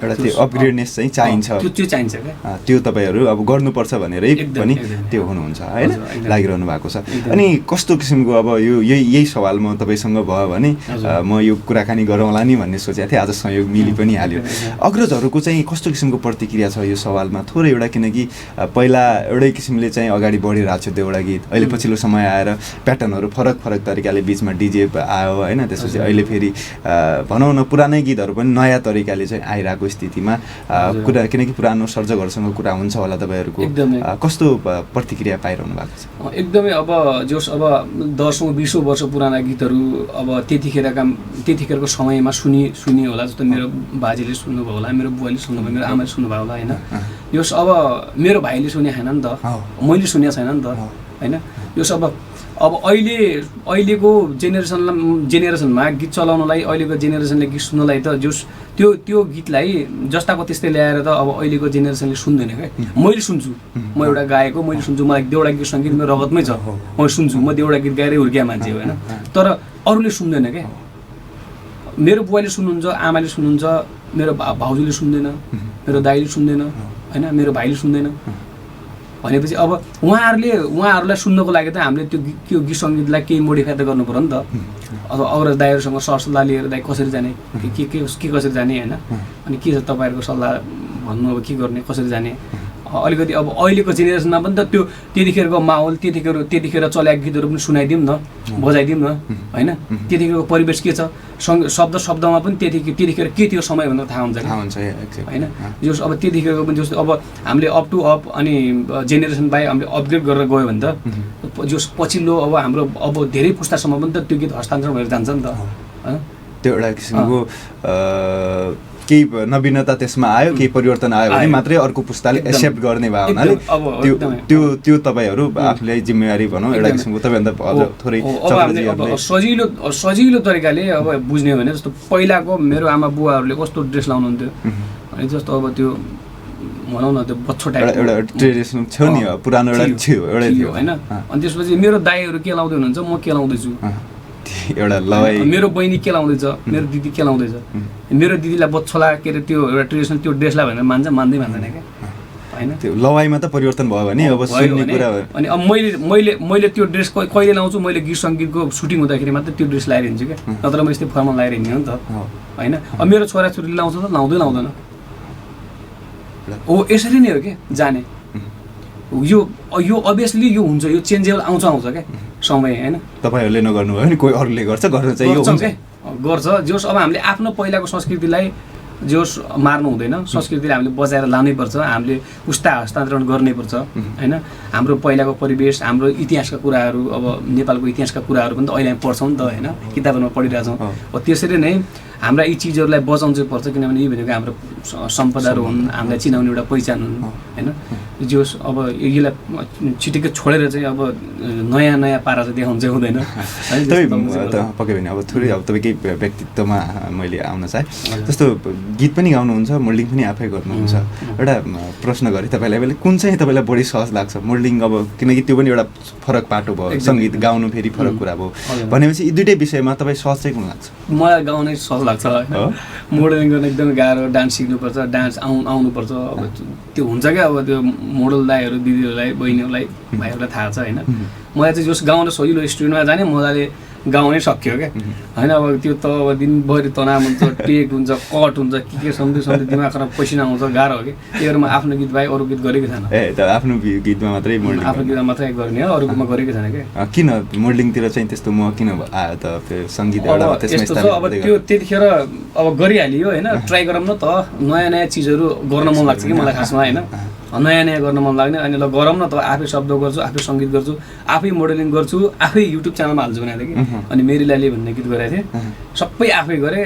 एउटा त्यो अपग्रेडनेस चाहिँ चाहिन्छ,
त्यो चाहिन्छ क्या,
त्यो तपाईँहरू अब गर्नुपर्छ भनेरै पनि त्यो हुनुहुन्छ होइन, लागिरहनु भएको छ। अनि कस्तो किसिमको अब यो यही सवाल म तपाईँसँग भयो भने म यो कुराकानी गरौँला नि भन्ने सोचेको थिएँ, आज संयोग मिली पनि हाल्यो। अग्रजहरूको चाहिँ कस्तो किसिमको प्रतिक्रिया छ यो सवालमा? थोरै एउटा, किनकि पहिला एउटै किसिमले चाहिँ अगाडि बढिरहेको थियो त्यो एउटा गीत, अहिले पछिल्लो समय आएर प्याटर्नहरू फरक फरक तरिकाले बिचमा डिजे आयो होइन, त्यसपछि अहिले फेरि भनौँ न पुरानै गीतहरू पनि नयाँ तरिकाले चाहिँ आइरहेको स्थितिमा कुरा, किनकि पुरानो सर्जकहरूसँग कुरा हुन्छ होला तपाईँहरूको, कस्तो प्रतिक्रिया पाइरहनु भएको छ?
एकदमै अब जोस अब 10-20 वर्ष पुराना गीतहरू अब त्यतिखेरको समयमा सुनि होला, जस्तो मेरो बाजेले सुन्नुभयो होला, मेरो बुवाले सुन्नुभयो, मेरो आमाले सुन्नुभयो होला होइन। योस अब मेरो भाइले सुने छैन नि त, मैले सुनेको छैन नि त होइन। योस अब अहिलेको जेनेरेसनमा गीत चलाउनलाई, अहिलेको जेनेरेसनले गीत सुन्नलाई त जोस त्यो गीतलाई जस्ताको त्यस्तै ल्याएर त अब अहिलेको जेनेरेसनले सुन्दैन क्या। मैले सुन्छु, म एउटा गाएको, मैले सुन्छु, मलाई देउडा गीत सङ्गीत मेरो रगतमै छ, म सुन्छु, म देउडा गीत गाएरै हुर्किया मान्छे हो होइन। तर अरूले सुन्दैन क्या, मेरो बुवाले सुन्नुहुन्छ, आमाले सुन्नुहुन्छ, मेरो भाउजूले सुन्दैन, मेरो दाइले सुन्दैन होइन, मेरो भाइले सुन्दैन। भनेपछि अब उहाँहरूलाई सुन्नको लागि त हामीले त्यो गीत सङ्गीतलाई केही मोडिफाई त गर्नु पर्यो नि त। अब अग्रज दाइहरूसँग सरसल्लाह लिएर दाइ कसरी जाने, के कसरी जाने होइन, अनि के छ तपाईँहरूको सल्लाह भन्नु, अब के गर्ने, कसरी जाने। अलिकति अब अहिलेको जेनेरेसनमा पनि त त्यो त्यतिखेरको माहौल, त्यतिखेर चलेको गीतहरू पनि सुनाइदिउँ न, बजाइदिउँ न होइन। त्यतिखेरको परिवेश के छ, शब्दमा पनि त्यतिखेर के थियो समय भनेर थाहा हुन्छ होइन। जस अब त्यतिखेरको पनि जस्तो अब हामीले अप टु अप अनि जेनेरेसन बाई हामीले अपग्रेड गरेर गयो भने त जस पछिल्लो अब हाम्रो अब धेरै पुस्तासम्म पनि त त्यो गीत हस्तान्तरण भएर जान्छ नि त होइन।
त्यो एउटा किसिमको केही नवीनता त्यसमा आयो, केही परिवर्तन आयो भने मात्रै अर्को पुस्ताले एक्सेप्ट गर्ने भयो हुनाले त्यो तपाईँहरू आफूलाई जिम्मेवारी भनौँ एउटा किसिमको तपाईँभन्दा अझ थोरै
सजिलो तरिकाले अब बुझ्ने हो भने जस्तो पहिलाको मेरो आमा बुवाहरूले कस्तो ड्रेस लाउनुहुन्थ्यो अनि जस्तो अब त्यो भनौँ न त्यो बच्चो टाइप
एउटा ट्रेडिसनल थियो नि, पुरानो एउटा थियो
होइन। अनि त्यसपछि मेरो दाइहरू के लाउँदै हुनुहुन्छ, म के लाउँदैछु,
एउटा लवाई,
मेरो बहिनी के लाउँदैछ, मेरो दिदी के लाउँदैछ, मेरो दिदीलाई बच्चोला के अरे त्यो एउटा ट्रेडिसनल त्यो ड्रेसलाई भनेर मान्दैन क्या होइन।
त्यो लवाईमा त परिवर्तन भयो भने अब सुन्ने कुरा हो।
अनि अब मैले त्यो ड्रेस कहिले लाउँछु, मैले गीत सङ्गीतको सुटिङ हुँदाखेरि मात्रै त्यो ड्रेस लगाएर हिँड्छु क्या, नत्र म यस्तै फर्मल लगाएर हिँड्ने हो नि त होइन। अब मेरो छोराछोरीले लाउँछ त लाउँदैन हो, यसरी नै हो क्या जाने। यो अभियसली यो हुन्छ, यो चेन्जेबल आउँछ क्या समय होइन।
तपाईँहरूले नगर्नु भयो भने कोही अरूले गर्छ, गर्न चाहिँ यो हुन्छ
गर्छ। जोस अब हामीले आफ्नो पहिलाको संस्कृतिलाई जोस मार्नु हुँदैन, संस्कृतिलाई हामीले बचाएर लानैपर्छ, हामीले पुस्ता हस्तान्तरण गर्नैपर्छ होइन। हाम्रो पहिलाको परिवेश, हाम्रो इतिहासका कुराहरू, अब नेपालको इतिहासका कुराहरू पनि त अहिले हामी पढ्छौँ नि त होइन, किताबहरूमा पढिरहेछौँ। अब त्यसरी नै हाम्रा यी चिजहरूलाई बचाउनु चाहिँ पर्छ, किनभने यी भनेको हाम्रो सम्पदाहरू हुन्, हामीलाई चिनाउने एउटा पहिचान हुन् होइन। जोस अब यसलाई छिटिक्कै छोडेर चाहिँ अब नयाँ पारा चाहिँ देखाउनु चाहिँ हुँदैन।
पक्कै पनि अब थोरै अब तपाईँकै व्यक्तित्वमा मैले आउन चाहेँ, जस्तो गीत पनि गाउनुहुन्छ, मोल्डिङ पनि आफै गर्नुहुन्छ। एउटा प्रश्न गरेँ तपाईँलाई, मैले कुन चाहिँ तपाईँलाई बढी सहज लाग्छ? मोल्डिङ अब किनकि त्यो पनि एउटा फरक पाटो भयो, सङ्गीत गाउनु फेरि फरक कुरा भयो भनेपछि यी दुइटै विषयमा तपाईँ सहज चाहिँ कुन लाग्छ?
मलाई गाउनै सहज लाग्छ होइन। मोडलिङ गर्न एकदमै गाह्रो, डान्स सिक्नुपर्छ, डान्स आउनुपर्छ। अब त्यो हुन्छ क्या, अब त्यो मोडल दाइहरू, दिदीहरूलाई, बहिनीहरूलाई, भाइहरूलाई थाहा छ होइन। मलाई चाहिँ जस गाउन सजिलो, स्टुडियोमा जाने मजाले गाउनै सक्यो क्या होइन। अब त्यो त अब दिनभरि तनाव हुन्छ, टेक हुन्छ, कट हुन्छ, के सम्झी दिमाग खराब, पसिना आउँछ, गाह्रो हो कि। त्यही भएर म आफ्नो गीत बाहेक अरू गीत गरेको छैन।
आफ्नो गीतमा मात्रै मोल्डिङ,
आफ्नो गीतमा मात्रै गर्ने हो, अरूमा गरेको छैन क्या।
किन मोल्डिङतिर चाहिँ त्यस्तो म किन आयो त? सङ्गीत एउटा
त्यस्तो छ, अब त्यो त्यतिखेर अब गरिहालियो होइन। ट्राई गरौँ न त, नयाँ चिजहरू गर्न मन लाग्छ कि मलाई खासमा होइन। नयाँ गर्न मन लाग्ने, अनि ल गरौँ न त, आफै शब्द गर्छु, आफै सङ्गीत गर्छु, आफै मोडलिङ गर्छु, आफै युट्युब च्यानलमा हाल्छु भनेको थिएँ कि। अनि मेरी लाली भन्ने गीत गरेको थिएँ, सबै आफै गरेँ।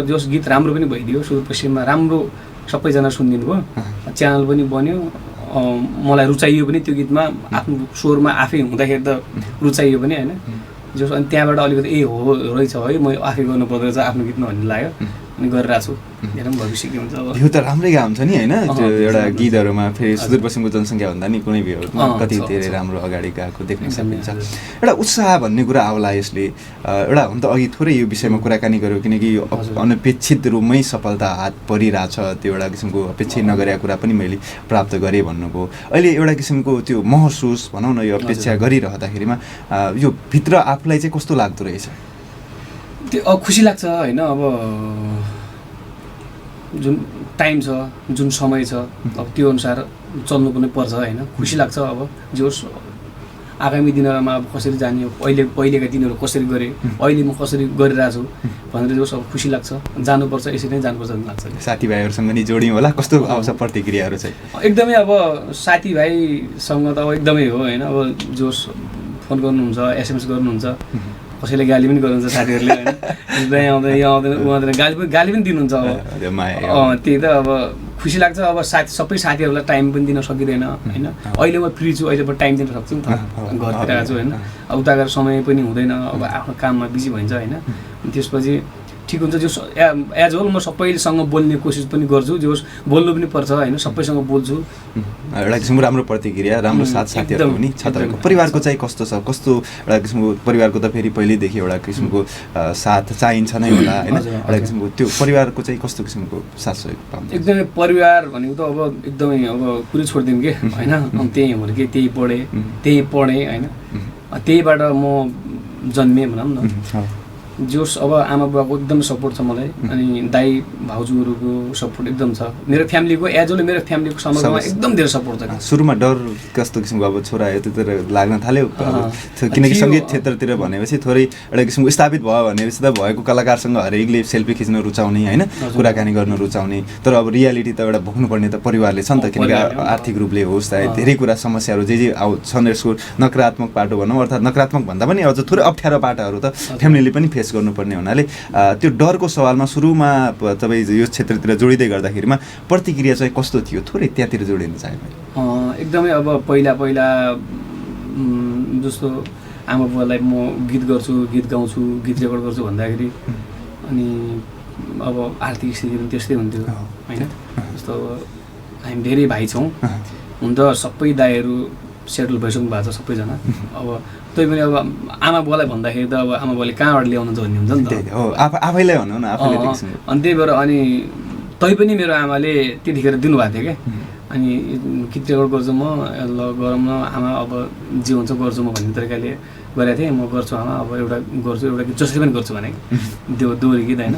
जस गीत राम्रो पनि भइदियो, सुदूरपश्चिममा राम्रो सबैजना सुनिदिनु भयो, च्यानल पनि बन्यो, मलाई रुचाइयो पनि त्यो गीतमा, आफ्नो स्वरमा आफै हुँदाखेरि त रुचाइयो पनि होइन। जस अनि त्यहाँबाट अलिकति हो रहेछ है, म आफै गर्नुपर्दो रहेछ आफ्नो गीतमा भन्ने लाग्यो। अनि गरिरहेको छु हेरौँ भविष्य के हुन्छ अब
भ्यू त राम्रै काम छ नि होइन त्यो एउटा गीतहरूमा फेरि सुदूरपश्चिमको जनसङ्ख्या भन्दा नि कुनै भ्यूहरूमा कति धेरै राम्रो अगाडि गएको देख्न सकिन्छ एउटा उत्साह भन्ने कुरा आउला यसले एउटा हुन त अघि थोरै यो विषयमा कुराकानी गऱ्यो किनकि यो अनपेक्षित रूपमै सफलता हात परिरहेछ त्यो एउटा किसिमको अपेक्षित नगरेका कुरा पनि मैले प्राप्त गरेँ भन्नुभयो अहिले एउटा किसिमको त्यो महसुस भनौँ न यो अपेक्षा गरिरहँदाखेरिमा यो भित्र आफूलाई चाहिँ कस्तो लाग्दो रहेछ
त्यो खुसी लाग्छ होइन अब जुन टाइम छ जुन समय छ अब त्यो अनुसार चल्नु पनि पर्छ होइन खुसी लाग्छ अब जे होस् आगामी दिनहरूमा अब कसरी जाने पहिलेका दिनहरू कसरी गरेँ अहिले म कसरी गरिरहेको छु भनेर जे होस् अब खुसी लाग्छ जानुपर्छ यसरी नै जानुपर्छ जस्तो लाग्छ
साथीभाइहरूसँग नि जोड्यौँ होला कस्तो आउँछ प्रतिक्रियाहरू चाहिँ
एकदमै अब साथीभाइसँग त अब एकदमै हो होइन अब जे होस् फोन गर्नुहुन्छ एसएमएस गर्नुहुन्छ कसैले गाली पनि गर्नुहुन्छ साथीहरूले होइन आउँदैन यहाँ आउँदैन ऊ आउँदैन गाली पनि दिनुहुन्छ अब त्यही त अब खुसी लाग्छ अब सबै साथीहरूलाई टाइम पनि दिन सकिँदैन होइन अहिले म फ्री छु अहिले म टाइम दिन सक्छु नि त घरतिर आएको छु होइन अब उता गएर समय पनि हुँदैन अब आफ्नो काममा बिजी भइन्छ होइन त्यसपछि ठिक हुन्छ जो एज होल म सबैसँग बोल्ने कोसिस पनि गर्छु जो बोल्नु पनि पर्छ होइन सबैसँग बोल्छु
एउटा किसिमको राम्रो प्रतिक्रिया राम्रो साथीहरू पनि छ तपाईँको परिवारको चाहिँ कस्तो छ कस्तो एउटा किसिमको परिवारको त फेरि पहिल्यैदेखि एउटा किसिमको साथ चाहिन्छ नै होला होइन एउटा किसिमको त्यो परिवारको चाहिँ कस्तो किसिमको साथ सहयोग पाउँछ
एकदमै परिवार भनेको त अब एकदमै अब कुरै छोडिदिउँ कि होइन त्यहीँ हुर्केँ त्यही पढेँ होइन त्यहीबाट म जन्मेँ भनौँ न जोस् अब आमा बुवाको एकदम सपोर्ट छ मलाई अनि दाइ भाउजूहरूको सपोर्ट एकदम छ मेरो फ्यामिलीको एज वेल मेरो फ्यामिलीको समग्रमा एकदम धेरै सपोर्ट छ
सुरुमा डर कस्तो किसिमको अब छोरा यतातिर लाग्न थाल्यो किनकि सङ्गीत क्षेत्रतिर भनेपछि थोरै एउटा किसिमको स्थापित भयो भनेपछि त भएको कलाकारसँग हरेकले सेल्फी खिच्न रुचाउने होइन कुराकानी गर्न रुचाउने तर अब रियालिटी त एउटा भोग्नुपर्ने त परिवारले छ नि त किनकि आर्थिक रूपले होस् धेरै कुरा समस्याहरू जे छन् यसको नकारात्मक पाटो भनौँ अर्थात् नकारात्मक भन्दा पनि अझ थोरै अप्ठ्यारो पाटाहरू त फ्यामिलीले पनि फेस गर्नुपर्ने हुनाले त्यो डरको सवालमा सुरुमा तपाईँ यो क्षेत्रतिर जोडिँदै गर्दाखेरिमा प्रतिक्रिया चाहिँ कस्तो थियो थोरै त्यहाँतिर जोडिन चाहे
एकदमै अब पहिला जस्तो आमा बुवालाई म गीत गर्छु गीत गाउँछु गीत रेकर्ड गर्छु भन्दाखेरि अनि अब आर्थिक स्थिति पनि त्यस्तै हुन्थ्यो होइन जस्तो अब हामी धेरै भाइ छौँ हुन त सबै दाइहरू सेटल भइसक्नु भएको छ सबैजना अब त्यही पनि अब आमा बुवालाई भन्दाखेरि त अब आमा बुवाले कहाँबाट ल्याउनु त भन्ने हुन्छ नि त
आफैलाई भनौँ न आफैले
अनि त्यही भएर अनि तैपनि मेरो आमाले त्यतिखेर दिनुभएको थियो क्या अनि गीत रेकर्ड गर्छु म ल गरौँ न आमा अब जे हुन्छ गर्छु म भन्ने तरिकाले गरेको थिएँ म गर्छु आमा अब एउटा गर्छु एउटा गीत जसरी पनि गर्छु भने दोहोरी गीत होइन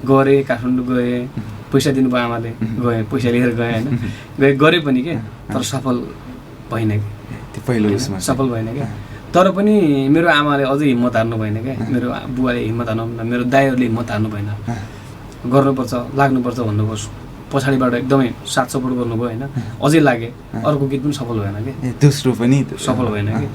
गरेँ काठमाडौँ गएँ पैसा दिनुभयो आमाले गएँ पैसा लिएर गएँ होइन गरेँ पनि के तर सफल भएन कि
पहिलो उसमा
सफल भएन क्या तर पनि मेरो आमाले अझै हिम्मत हार्नु भएन क्या मेरो बुवाले हिम्मत हार्नु मेरो दाइहरूले हिम्मत हार्नु भएन गर्नुपर्छ लाग्नुपर्छ भन्नुभयो पछाडिबाट एकदमै साथ सपोर्ट गर्नुभयो होइन अझै लागे अर्को गीत पनि सफल भएन कि
दोस्रो पनि
सफल भएन कि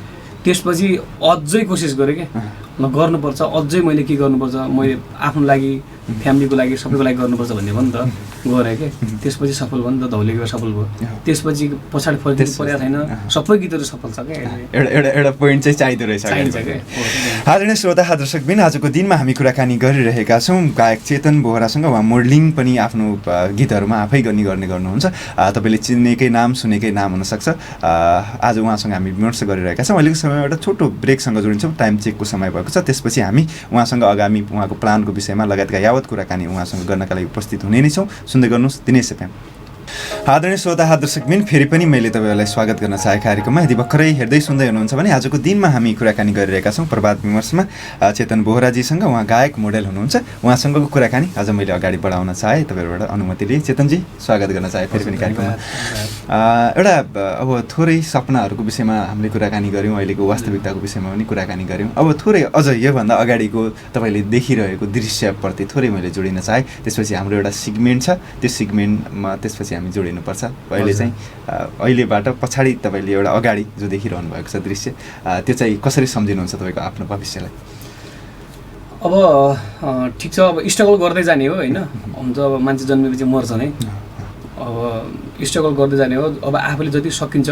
त्यसपछि अझै कोसिस गरेँ क्या गर्नुपर्छ अझै मैले के गर्नुपर्छ मैले आफ्नो लागि फ्यामिलीको लागि सबैको लागि गर्नुपर्छ भन्ने भयो नि त गरेँ क्या त्यसपछि सफल भयो नि त धौले गएर सफल भयो त्यसपछि पछाडि फर्किनु परेको छैन सबै गीतहरू सफल छ क्या
एउटा पोइन्ट चाहिँ चाहिँदो रहेछ आदरणीय श्रोता दर्शकबिन आजको दिनमा हामी कुराकानी गरिरहेका छौँ गायक चेतन बोहरासँग उहाँ मोडलिङ पनि आफ्नो गीतहरूमा आफै गर्ने गर्नुहुन्छ तपाईँले चिनेकै नाम सुनेकै नाम हुनसक्छ आज उहाँसँग हामी विमर्श गरिरहेका छौँ अहिलेको समयमा एउटा छोटो ब्रेकसँग जोडिन्छौँ टाइम चेकको समय भएको छ त्यसपछि हामी उहाँसँग आगामी उहाँको प्लानको विषयमा लगायतका यावत कुराकानी उहाँसँग गर्नका लागि उपस्थित हुने नै छौँ सुन्दै गर्नुहोस् दिनेश एफएम आदरणीय श्रोता दर्शकबिन फेरि पनि मैले तपाईँहरूलाई स्वागत गर्न चाहे कार्यक्रममा यदि भर्खरै हेर्दै सुन्दै हुनुहुन्छ भने आजको दिनमा हामी कुराकानी गरिरहेका छौँ प्रभात विमर्शमा चेतन बोहराजीसँग उहाँ गायक मोडेल हुनुहुन्छ उहाँसँगको कुराकानी आज मैले अगाडि बढाउन चाहेँ तपाईँहरूबाट अनुमति लिएँ चेतनजी स्वागत गर्न चाहे फेरि पनि कार्यक्रममा एउटा अब थोरै सपनाहरूको विषयमा हामीले कुराकानी गऱ्यौँ अहिलेको वास्तविकताको विषयमा पनि कुराकानी गऱ्यौँ अब थोरै अझ योभन्दा अगाडिको तपाईँले देखिरहेको दृश्यप्रति थोरै मैले जोडिन चाहेँ त्यसपछि हाम्रो एउटा सिगमेन्ट छ त्यो सिगमेन्टमा त्यसपछि हामी जोडिनुपर्छ अहिले चाहिँ अहिलेबाट पछाडि तपाईँले एउटा अगाडि जो देखिरहनु भएको छ दृश्य त्यो चाहिँ कसरी सम्झिनुहुन्छ तपाईँको आफ्नो भविष्यलाई
अब ठिक छ अब स्ट्रगल गर्दै जाने हो होइन हुन्छ अब मान्छे जन्मेपछि मर्छ नै अब स्ट्रगल गर्दै जाने हो अब आफूले जति सकिन्छ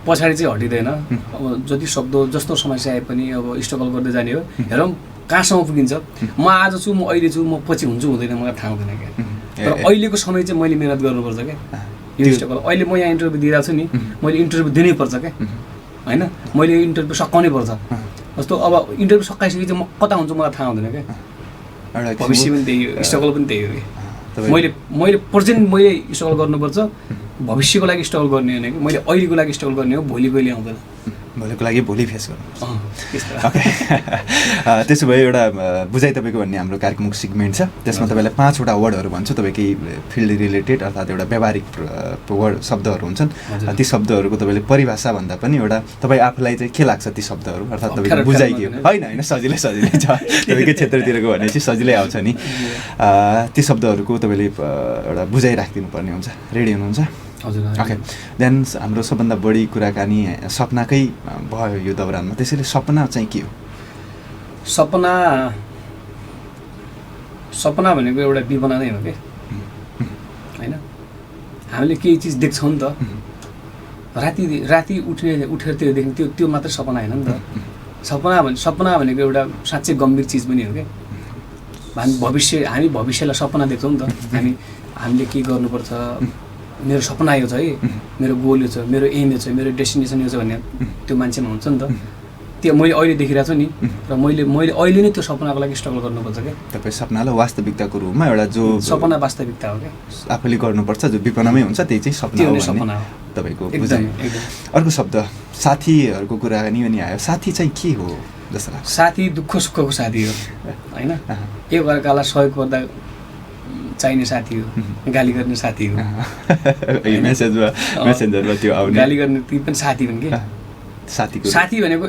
पछाडि चाहिँ हटिँदैन अब जति सक्दो जस्तो समस्या आए पनि अब स्ट्रगल गर्दै जाने हो हेरौँ कहाँसम्म पुगिन्छ म आज छु म अहिले छु म पछि हुन्छु हुँदैन मलाई थाहा हुँदैन क्या तर अहिलेको समय चाहिँ मैले मेहनत गर्नुपर्छ क्या यो स्ट्रगल अहिले म यहाँ इन्टरभ्यू दिइरहेको छु नि मैले इन्टरभ्यू दिनै पर्छ क्या होइन मैले इन्टरभ्यू सकाउनै पर्छ जस्तो अब इन्टरभ्यू सकाइसकेपछि चाहिँ म कता हुन्छु मलाई थाहा हुँदैन क्या भविष्य पनि त्यही हो स्ट्रगल पनि त्यही हो कि मैले प्रेजेन्ट मैले स्ट्रगल गर्नुपर्छ भविष्यको लागि स्ट्रगल गर्ने होइन कि मैले अहिलेको लागि स्ट्रगल गर्ने हो भोलि कहिले आउँदैन
भोलिको लागि भोलि फेस गर्नु ओके त्यसो भए एउटा बुझाइ तपाईँको भन्ने हाम्रो कार्यक्रमको सिगमेन्ट छ त्यसमा तपाईँलाई 5वटा वर्डहरू भन्छु तपाईँकै फिल्ड रिलेटेड अर्थात् एउटा व्यावहारिक वर्ड शब्दहरू हुन्छन् ती शब्दहरूको तपाईँले परिभाषा भन्दा पनि एउटा तपाईँ आफूलाई चाहिँ के लाग्छ ती शब्दहरू अर्थात् तपाईँको बुझाइ के हो होइन सजिलै छ तपाईँकै क्षेत्रतिरको भने चाहिँ सजिलै आउँछ नि ती शब्दहरूको तपाईँले एउटा बुझाइ राखिदिनु पर्ने हुन्छ रेडी हुनुहुन्छ
हजुर
ओके देन हाम्रो सबभन्दा बढी कुराकानी सपनाकै भयो यो दौरानमा त्यसैले सपना चाहिँ के हो
सपना भनेको एउटा विपना नै हो कि होइन हामीले केही चिज देख्छौँ नि त राति उठेर त्यो देख्ने त्यो मात्रै सपना होइन नि त सपना भनेको एउटा साँच्चै गम्भीर चिज पनि हो कि हामी भविष्यलाई सपना देख्छौँ नि त हामीले के गर्नुपर्छ मेरो सपना यो छ है मेरो गोल यो छ मेरो एम यो छ मेरो डेस्टिनेसन यो छ भन्ने त्यो मान्छेमा हुन्छ नि त त्यो मैले अहिले देखिरहेको छु नि र मैले अहिले नै त्यो सपनाको लागि स्ट्रगल गर्नुपर्छ क्या
तपाईँ सपनालाई वास्तविकताको रूपमा एउटा जो
सपना वास्तविकता हो क्या
आफूले गर्नुपर्छ जो विपनामै हुन्छ त्यही चाहिँ सपना हो तपाईँको बुझाइ अर्को शब्द साथीहरूको कुराकानी पनि आयो साथी चाहिँ के हो जस्तो लाग्छ
साथी दुःख सुखको साथी हो होइन एकअर्कालाई सहयोग गर्दा चाहिने साथी हो गाली गर्ने साथी हो
मेसेन्जरमा त्यो आउने
गाली गर्ने ती पनि साथी हुन् कि साथी भनेको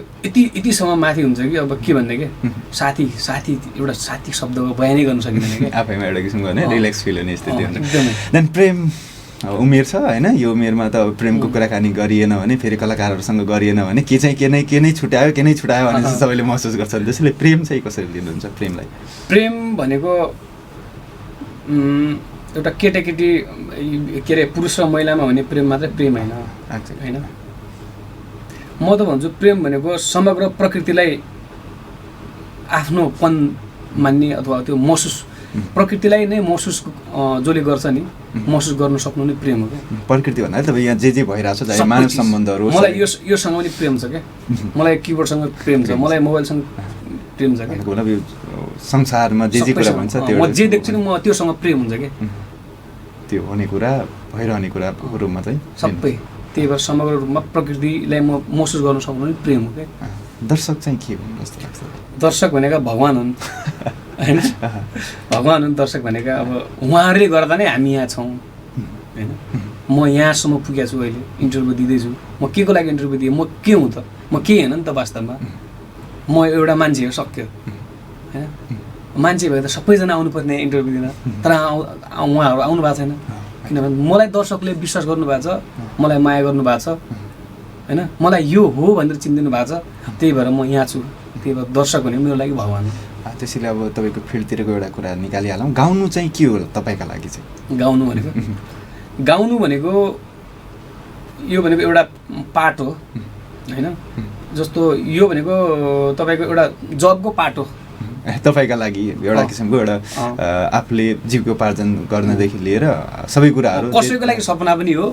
यतिसम्म माथि हुन्छ कि अब के भन्ने कि साथी एउटा साथी शब्दको बयानै गर्न सकिँदैन कि
आफैमा एउटा किसिमको होइन रिल्याक्स फिल हुने स्थिति हुन्छ देन प्रेम उमेर छ होइन यो उमेरमा त प्रेमको कुराकानी गरिएन भने फेरि कलाकारहरूसँग गरिएन भने के नै छुट्यायो भने चाहिँ सबैले महसुस गर्छन् त्यसैले प्रेम चाहिँ कसरी लिनुहुन्छ प्रेमलाई
प्रेम भनेको एउटा केटाकेटी के अरे पुरुष र महिलामा हुने प्रेम मात्रै प्रेम होइन म त भन्छु प्रेम भनेको समग्र प्रकृतिलाई आफ्नोपन मान्ने अथवा त्यो महसुस प्रकृतिलाई नै महसुस जसले गर्छ नि महसुस गर्न सक्नु नै प्रेम हो क्या
प्रकृति भन्नाले तपाईँ यहाँ जे भइरहेको छ चाहे मानव सम्बन्धहरू
मलाई योसँग पनि प्रेम छ क्या मलाई किबोर्डसँग प्रेम छ मलाई मोबाइलसँग प्रेम छ क्या
संसारमा जे कुरा भन्छ त्यो
म जे देख्छु नि म त्योसँग प्रेम हुन्छ क्या
त्यो हुने कुरा भइरहने कुराको रूपमा चाहिँ
सबै त्यही भएर समग्र रूपमा प्रकृतिलाई म महसुस गर्न सक्नु नि प्रेम हो क्या
दर्शक चाहिँ के हुन् जस्तो लाग्छ
दर्शक भनेका भगवान् हुन् होइन भगवान् हुन् दर्शक भनेका अब उहाँहरूले गर्दा नै हामी यहाँ छौँ होइन म यहाँसम्म पुगेको छु अहिले इन्टरभ्यू दिँदैछु म के को लागि इन्टरभ्यू दिएँ म के हुँ त म केही होइन नि त वास्तवमा म एउटा मान्छे हो सक्यो होइन मान्छे भए त सबैजना आउनुपर्ने इन्टरभ्यू दिन तर उहाँहरू आउनु भएको छैन किनभने मलाई दर्शकले विश्वास गर्नुभएको छ मलाई माया गर्नुभएको छ होइन मलाई यो हो भनेर चिनिदिनु भएको छ त्यही भएर म यहाँ छु त्यही भएर दर्शक भनेको मेरो लागि भगवान् हो
त्यसैले अब तपाईँको फिल्डतिरको एउटा कुरा निकालिहालौँ गाउनु चाहिँ के हो तपाईँका लागि चाहिँ
गाउनु भनेको यो भनेको एउटा पार्ट हो होइन जस्तो यो भनेको तपाईँको एउटा जबको पार्ट हो
तपाईँका लागि एउटा किसिमको एउटा आफूले जीविकोपार्जन गर्नदेखि लिएर सबै कुराहरू
कसैको लागि सपना पनि हो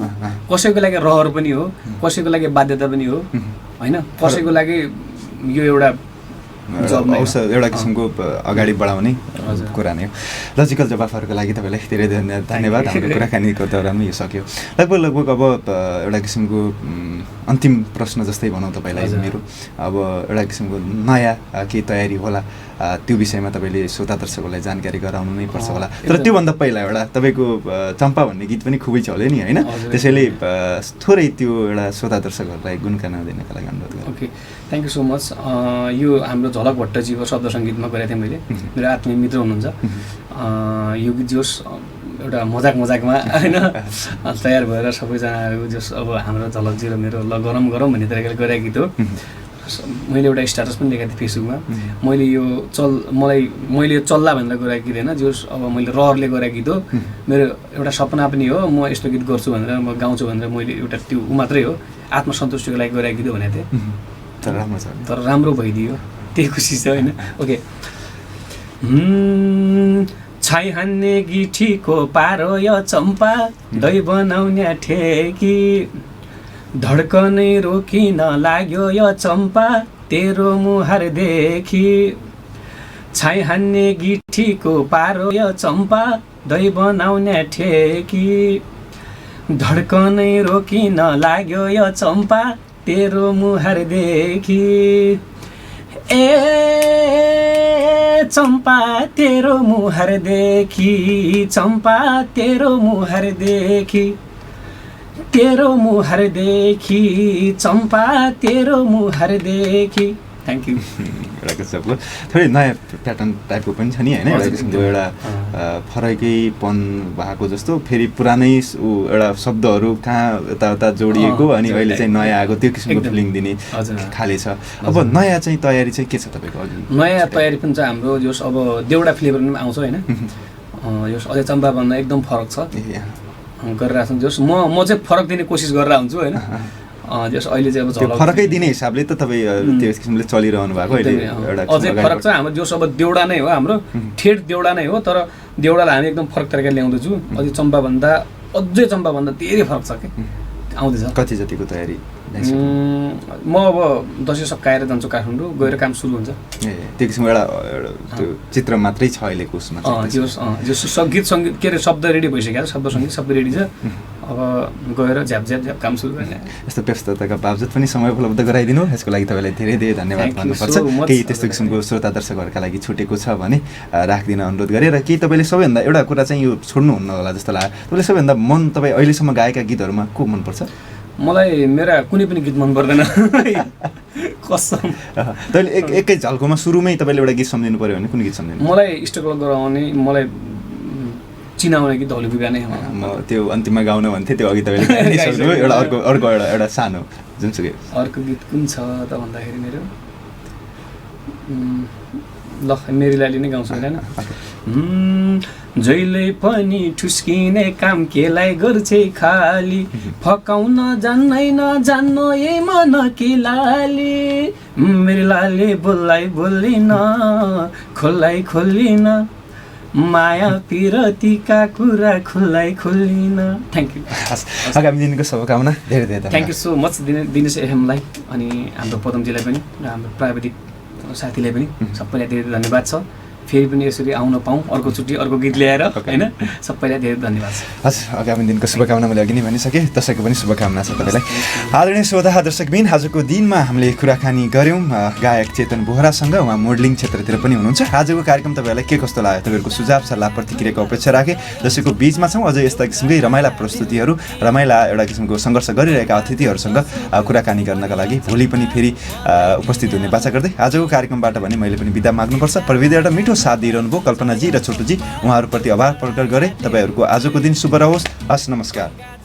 कसैको लागि रहर पनि हो कसैको लागि बाध्यता पनि हो होइन कसैको लागि यो एउटा
एउटा किसिमको अगाडि बढाउने कुरा नै हो लजिकल जवाफहरूको लागि तपाईँलाई धेरै धन्यवाद हाम्रो कुराकानीको दौरानमा यो सक्यो लगभग अब एउटा किसिमको अन्तिम प्रश्न जस्तै भनौँ तपाईँलाई मेरो अब एउटा किसिमको नयाँ केही तयारी होला त्यो विषयमा तपाईँले श्रोता दर्शकहरूलाई जानकारी गराउनु नै पर्छ होला तर त्योभन्दा पहिला एउटा तपाईँको चम्पा भन्ने गीत पनि खुबै चल्यो नि होइन त्यसैले थोरै त्यो एउटा श्रोता दर्शकहरूलाई गुणगान दिनका लागि अनुरोध गरेँ
okay thank you so much यो हाम्रो झलक भट्टजीको शब्द सङ्गीतमा गरेको थिएँ मैले मेरो आत्मीय मित्र हुनुहुन्छ यो गीत जोस् एउटा मजाकमा होइन तयार भएर सबैजनाहरू जस अब हाम्रो झलकजी र मेरो ल गरौँ भन्ने तरिकाले गरेको गीत हो मैले एउटा स्ट्याटस पनि देखाएको थिएँ फेसबुकमा मैले यो चल्ला भनेर गरेको गीत होइन जोस् अब मैले रहरले गरेको गीत हो मेरो एउटा सपना पनि हो म यस्तो गीत गर्छु भनेर म गाउँछु भनेर मैले एउटा त्यो मात्रै हो आत्मसन्तुष्टिको लागि गरेको गीत हो भनेको थिएँ तर राम्रो भइदियो त्यही खुसी छ होइन ओके छाई हान्ने गिठीको पारो यो चम्पा दही बनाउने ठेकी धड्कनै रोकिन लाग्यो यो चम्पा तेरो मुहार देखि छाई हान्ने गिठीको पारो यो चम्पा दही बनाउने ठेकी धड्कनै रोकिन लाग्यो यो चम्पा तेरो मुहार देखि ए चम्पा तेरो मुहार देखि चम्पा तेरो मुहार देखि तेरो मुहार देखि चम्पा तेरो मुहार देखि थ्याङ्क यू
एउटा किसिमको थोरै नयाँ प्याटर्न टाइपको पनि छ नि होइन एउटा किसिमको एउटा फरकैपन भएको जस्तो फेरि पुरानै एउटा शब्दहरू कहाँ यताउता जोडिएको अनि अहिले चाहिँ नयाँ आएको त्यो किसिमको फिलिङ दिने खाले छ अब नयाँ चाहिँ तयारी चाहिँ के छ तपाईँको अघि
नयाँ तयारी पनि छ हाम्रो जस अब देउडा फ्लेभर पनि आउँछ होइन जस अझै चम्पाभन्दा एकदम फरक छ गरिरहेको छु जस म चाहिँ फरक दिने कोसिस गरेर हुन्छु होइन जस अहिले चाहिँ अब
त्यो फरकै दिने हिसाबले त तपाईँ त्यो किसिमले चलिरहनु भएको अहिले एउटा
अझै फरक छ हाम्रो जस अब देउडा नै हो हाम्रो ठेट देउडा नै हो तर देउडालाई हामी एकदम फरक तरिकाले ल्याउँदैछु अझै चम्पाभन्दा अझै चम्पाभन्दा धेरै फरक छ कि आउँदैछ
कति जतिको तयारी
म अब दसैँ सकाएर जान्छु काठमाडौँ गएर काम सुरु हुन्छ
त्यो किसिमको एउटा त्यो चित्र मात्रै छ अहिलेको उसमा
गीत सङ्गीत के अरे शब्द रेडी भइसक्यो शब्द सङ्गीत सबै रेडी छ अब गएर झ्याप झ्याप झ्याप काम सुरु गर्ने
यस्तो व्यस्तताका बावजुद पनि समय उपलब्ध गराइदिनु यसको लागि तपाईँलाई धेरै धेरै धन्यवाद भन्नुपर्छ केही त्यस्तो किसिमको श्रोता दर्शकहरूका लागि छुटेको छ भने राखिदिन अनुरोध गरेँ र केही तपाईँले सबैभन्दा एउटा कुरा चाहिँ यो छोड्नुहुन्न होला जस्तो लाग्यो तपाईँले सबैभन्दा तपाईँ अहिलेसम्म गाएका गीतहरूमा को मनपर्छ
मलाई मेरा कुनै पनि गीत मन पर्दैन कसम
तपाईँले एकै झल्कोमा सुरुमै तपाईँले एउटा गीत सम्झिनु पऱ्यो भने कुन गीत सम्झिनु
मलाई स्ट्रगल गराउने मलाई चिनाउने गीत धौली गुगा नै
म त्यो अन्तिममा गाउन भन्थेँ त्यो अघि तपाईँले एउटा अर्को एउटा सानो जुनसुकै
अर्को गीत कुन छ त भन्दाखेरि मेरो ल मेरी लाली नै गाउँछु होइन जहिले पनि ठुस्किने काम केलाई गर्छे खाली फकाउन जान्दैन जान्नु ए मन कि लाली मेरी लाली बोल्लाई बोल्लिन खोल्लाई खोल्लिन माया पिरतीका कुरा खुल्लाई खुल्लिन थ्याङ्क यू
आगामी दिनको शुभकामना धेरै धेरै
thank you so much Dinesh एफएमलाई अनि हाम्रो पदमजीलाई पनि र हाम्रो प्राविधिक साथीलाई पनि सबैलाई धेरै धन्यवाद छ फेरि पनि यसरी आउन पाऊँ अर्कोचोटि अर्को गीत ल्याएर होइन सबैलाई धेरै धन्यवाद छ
हस् आगामी दिनको शुभकामना मैले अघि नै भनिसकेँ दसैँको पनि शुभकामना छ तपाईँलाई आदरणीय श्रोता दर्शकबिन आजको दिनमा हामीले कुराकानी गऱ्यौँ गायक चेतन बोहरासँग उहाँ मोडलिङ क्षेत्रतिर पनि हुनुहुन्छ आजको कार्यक्रम तपाईँहरूलाई के कस्तो लाग्यो तपाईँहरूको सुझाव सल्लाह प्रतिक्रियाको अपेक्षा राखेँ दसैँको बिचमा छौँ अझै यस्ता किसिमकै रमाइला प्रस्तुतिहरू रमाइला एउटा किसिमको सङ्घर्ष गरिरहेका अतिथिहरूसँग कुराकानी गर्नका लागि भोलि पनि फेरि उपस्थित हुने बाचा गर्दै आजको कार्यक्रमबाट भने मैले पनि बिदा माग्नुपर्छ प्रविधि एउटा मिठो साथ दिइरहनु भयो कल्पनाजी र छोटुजी उहाँहरूप्रति आभार प्रकट गरे तपाईँहरूको आजको दिन शुभ रहोस् हस् नमस्कार